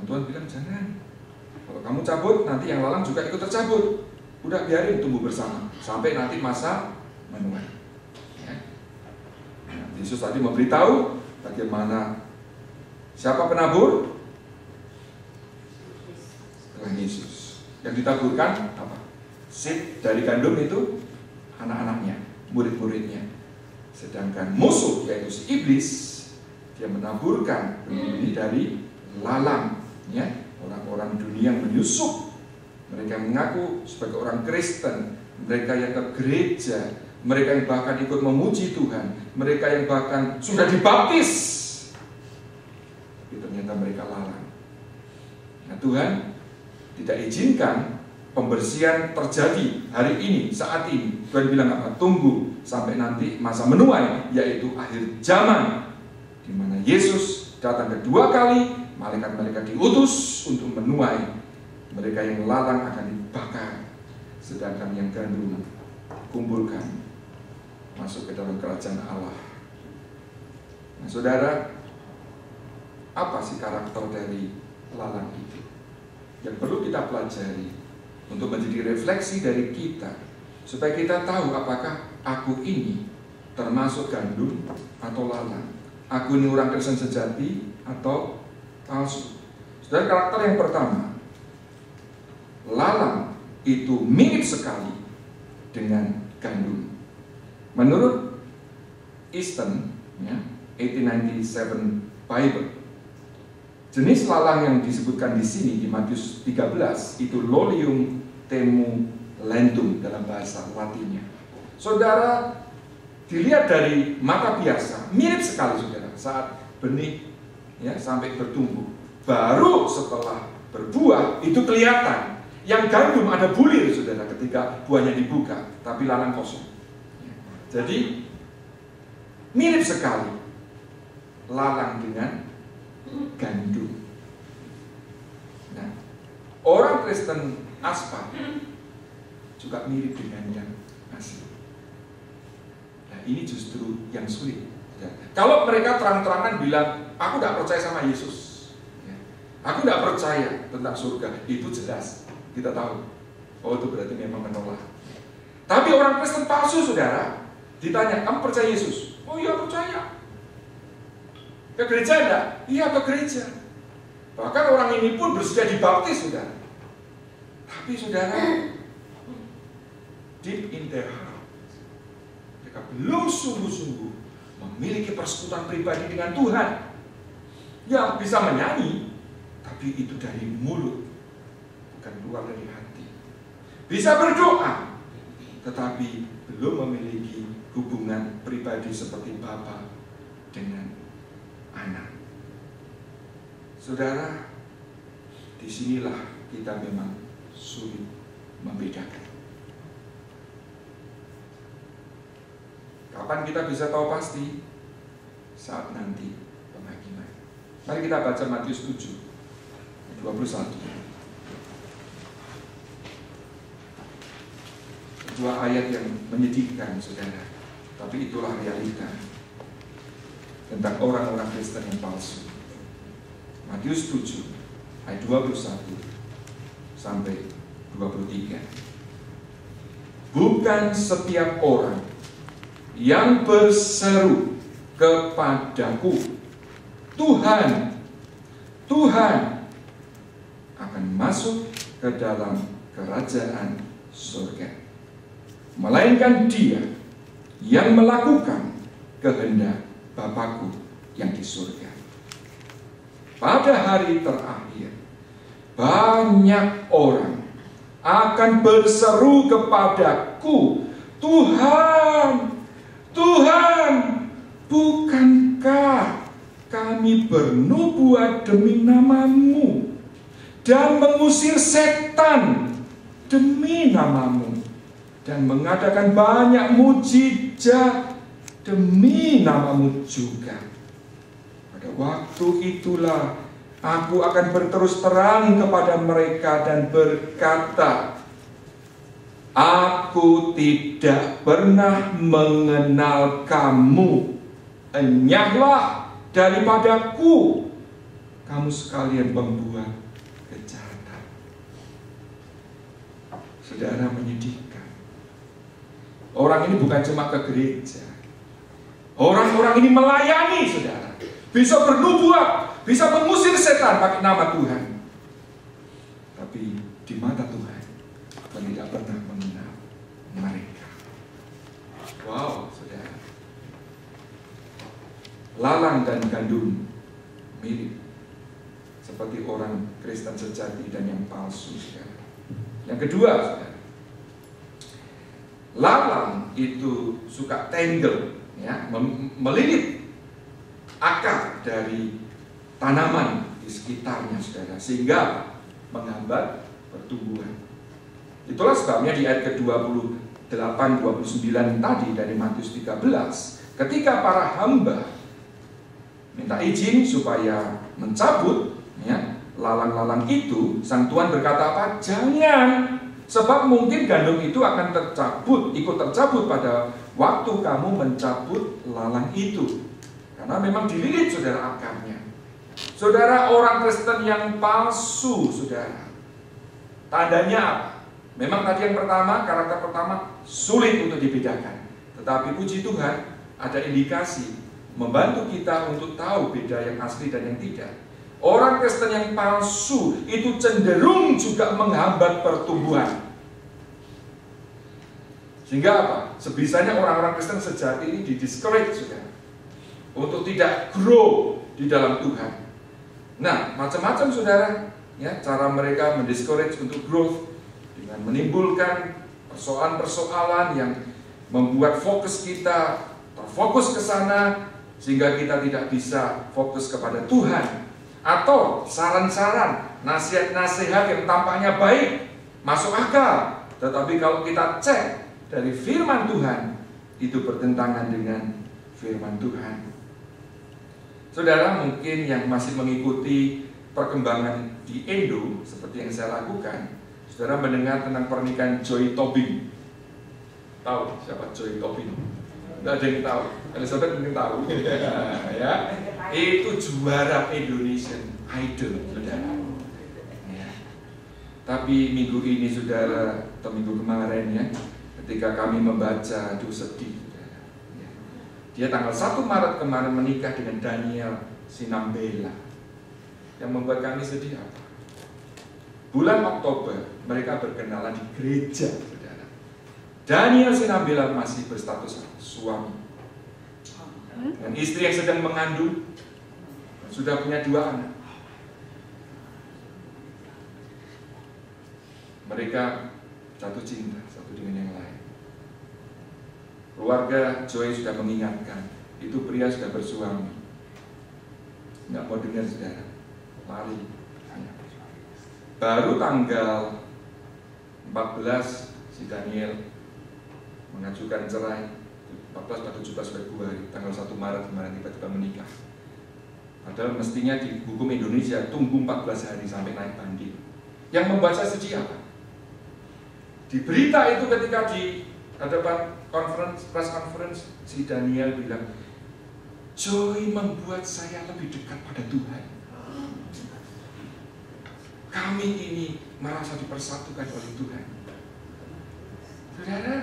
Tuhan bilang jangan. Kalau kamu cabut, nanti yang lalang juga ikut tercabut. Udah biarin tumbuh bersama sampai nanti masa menuai. Ya. Nah, Yesus tadi memberitahu bagaimana siapa penabur? Tuhan Yesus. Yang ditaburkan apa? Seed dari gandum itu anak-anaknya, murid-muridnya. Sedangkan musuh yaitu si iblis, dia menaburkan benih dari lalang, ya, orang-orang dunia yang menyusup. Mereka mengaku sebagai orang Kristen, mereka yang ke gereja, mereka yang bahkan ikut memuji Tuhan, mereka yang bahkan sudah dibaptis, tapi ternyata mereka lalang. Nah, Tuhan tidak izinkan pembersihan terjadi hari ini, saat ini. Tuhan bilang apa? Tunggu sampai nanti masa menuai, yaitu akhir zaman, di mana Yesus datang kedua kali, malaikat-malaikat diutus untuk menuai. Mereka yang lalang akan dibakar, sedangkan yang gandum kumpulkan masuk ke dalam kerajaan Allah. Nah, saudara, apa sih karakter dari lalang itu yang perlu kita pelajari untuk menjadi refleksi dari kita, supaya kita tahu apakah aku ini termasuk gandum atau lalang, aku ini orang Kristen sejati atau palsu. Saudara, karakter yang pertama, lalang itu mirip sekali dengan gandum. Menurut Easton, ya, 1897 Bible, jenis lalang yang disebutkan di sini di Matius 13 itu Lolium temulentum dalam bahasa Latinnya. Saudara, dilihat dari mata biasa mirip sekali, saudara, saat benih, ya, sampai bertumbuh. Baru setelah berbuah itu kelihatan. Yang gandum ada bulir, saudara, ketika buahnya dibuka, tapi lalang kosong. Jadi mirip sekali lalang dengan gandum. Nah, orang Kristen aspal juga mirip dengan yang asli. Nah, ini justru yang sulit. Kalau mereka terang-terangan bilang, aku tidak percaya sama Yesus, aku tidak percaya tentang surga, itu jelas. Kita tahu, oh itu berarti memang menolak. Tapi orang Kristen palsu, saudara, ditanya, kamu percaya Yesus? Oh iya, percaya. Ke gereja enggak? Iya, ke gereja. Bahkan orang ini pun bersedia dibaptis, saudara. Tapi saudara, deep in their heart, mereka belum sungguh-sungguh memiliki persekutuan pribadi dengan Tuhan. Yang bisa menyanyi, tapi itu dari mulut, bukan keluar dari hati. Bisa berdoa, tetapi belum memiliki hubungan pribadi seperti Bapa dengan anak. Saudara, disinilah kita memang sulit membedakan. Kapan kita bisa tahu pasti? Saat nanti penghakiman. Mari kita baca Matius 7 21. Dua ayat yang menyedihkan, saudara, tapi itulah realita tentang orang-orang Kristen yang palsu. Matius 7 ayat 21 sampai 23. Bukan setiap orang yang berseru kepadaku, Tuhan, Tuhan, akan masuk ke dalam kerajaan surga, melainkan dia yang melakukan kehendak Bapakku yang di surga. Pada hari terakhir, banyak orang akan berseru kepadaku, Tuhan, Tuhan, bukankah kami bernubuat demi namamu dan mengusir setan demi namamu dan mengadakan banyak mujizat demi namamu juga? Pada waktu itulah aku akan berterus terang kepada mereka dan berkata, aku tidak pernah mengenal kamu, enyahlah daripadaku, kamu sekalian membuat kejahatan. Saudara, menyedihkan. Orang ini bukan cuma ke gereja. Orang-orang ini melayani, saudara. Bisa bernubuat, bisa mengusir setan pakai nama Tuhan. Tapi di mata Tuhan, Tuhan tidak pernah mengenal mereka. Wow, saudara. Lalang dan gandum mirip, seperti orang Kristen sejati dan yang palsu, saudara. Yang kedua, saudara, lalang itu suka tangle, ya, melilit akar dari tanaman di sekitarnya, saudara, sehingga menghambat pertumbuhan. Itulah sebabnya di ayat ke-28, 29 tadi dari Matius 13, ketika para hamba minta izin supaya mencabut, ya, lalang-lalang itu, sang Tuhan berkata apa? Jangan, sebab mungkin gandum itu akan ikut tercabut pada waktu kamu mencabut lalang itu. Karena memang dililit, saudara, akarnya. Saudara, orang Kristen yang palsu, saudara, tandanya apa? Memang tadi yang pertama, karakter pertama sulit untuk dibedakan. Tetapi puji Tuhan, ada indikasi membantu kita untuk tahu beda yang asli dan yang tidak. Orang Kristen yang palsu itu cenderung juga menghambat pertumbuhan. Sehingga apa? Sebisanya orang-orang Kristen sejati ini di-discourage, saudara, untuk tidak grow di dalam Tuhan. Nah, macam-macam, saudara, ya, cara mereka mendiscourage untuk growth dengan menimbulkan persoalan-persoalan yang membuat fokus kita terfokus ke sana, sehingga kita tidak bisa fokus kepada Tuhan. Atau saran-saran, nasihat-nasihat yang tampaknya baik, masuk akal, tetapi kalau kita cek dari firman Tuhan, itu bertentangan dengan firman Tuhan. Saudara, mungkin yang masih mengikuti perkembangan di Indo seperti yang saya lakukan, saudara mendengar tentang pernikahan Joy Tobing. Tahu siapa Joy Tobing? Tidak ada yang tahu. Elizabeth mungkin tahu. Ya, itu juara Indonesian Idol, saudara. Ya. Tapi minggu ini, saudara, atau minggu kemarin, ya, ketika kami membaca, aduh sedih, saudara. Ya. Dia tanggal 1 Maret kemarin menikah dengan Daniel Sinambela. Yang membuat kami sedih apa? Bulan Oktober mereka berkenalan di gereja, saudara. Daniel Sinambela masih berstatus suami dan istri yang sedang mengandung dan sudah punya 2 anak. Mereka jatuh cinta satu dengan yang lain. Keluarga Joy sudah mengingatkan, itu pria sudah bersuami. Nggak mau dengar, saudara, lari. Baru tanggal 14 si Daniel mengajukan cerai, 14 atau 17 Februari, tanggal 1 Maret kemarin tiba-tiba menikah. Padahal mestinya di hukum Indonesia tunggu 14 hari sampai naik banding. Yang membaca sedih apa? Di berita itu ketika di hadapan press conference, si Daniel bilang, Joy membuat saya lebih dekat pada Tuhan. Kami ini merasa dipersatukan oleh Tuhan. Saudara,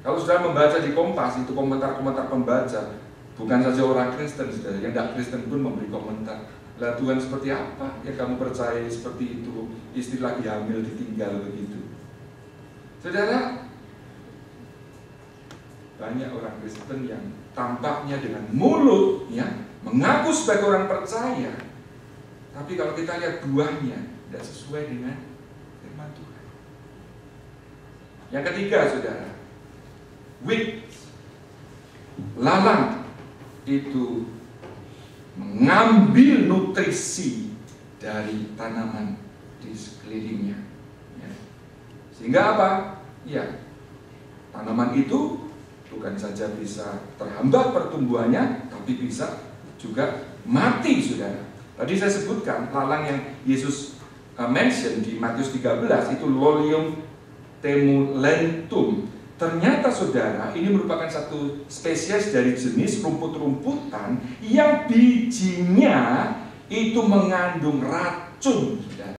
kalau sudah membaca di Kompas, itu komentar-komentar pembaca, bukan saja orang Kristen, saudara, yang tidak Kristen pun memberi komentar. Lah, Tuhan seperti apa yang kamu percaya seperti itu? Istri lagi hamil ditinggal begitu. Saudara, banyak orang Kristen yang tampaknya dengan mulut, ya, mengaku sebagai orang percaya, tapi kalau kita lihat buahnya tidak sesuai dengan firman Tuhan. Yang ketiga, saudara, weeds, lalang itu mengambil nutrisi dari tanaman di sekelilingnya, ya. Sehingga apa? Ya, tanaman itu bukan saja bisa terhambat pertumbuhannya, tapi bisa juga mati, saudara. Tadi saya sebutkan lalang yang Yesus mention di Matius 13 itu Lolium temulentum. Ternyata, saudara, ini merupakan satu spesies dari jenis rumput-rumputan yang bijinya itu mengandung racun, saudara.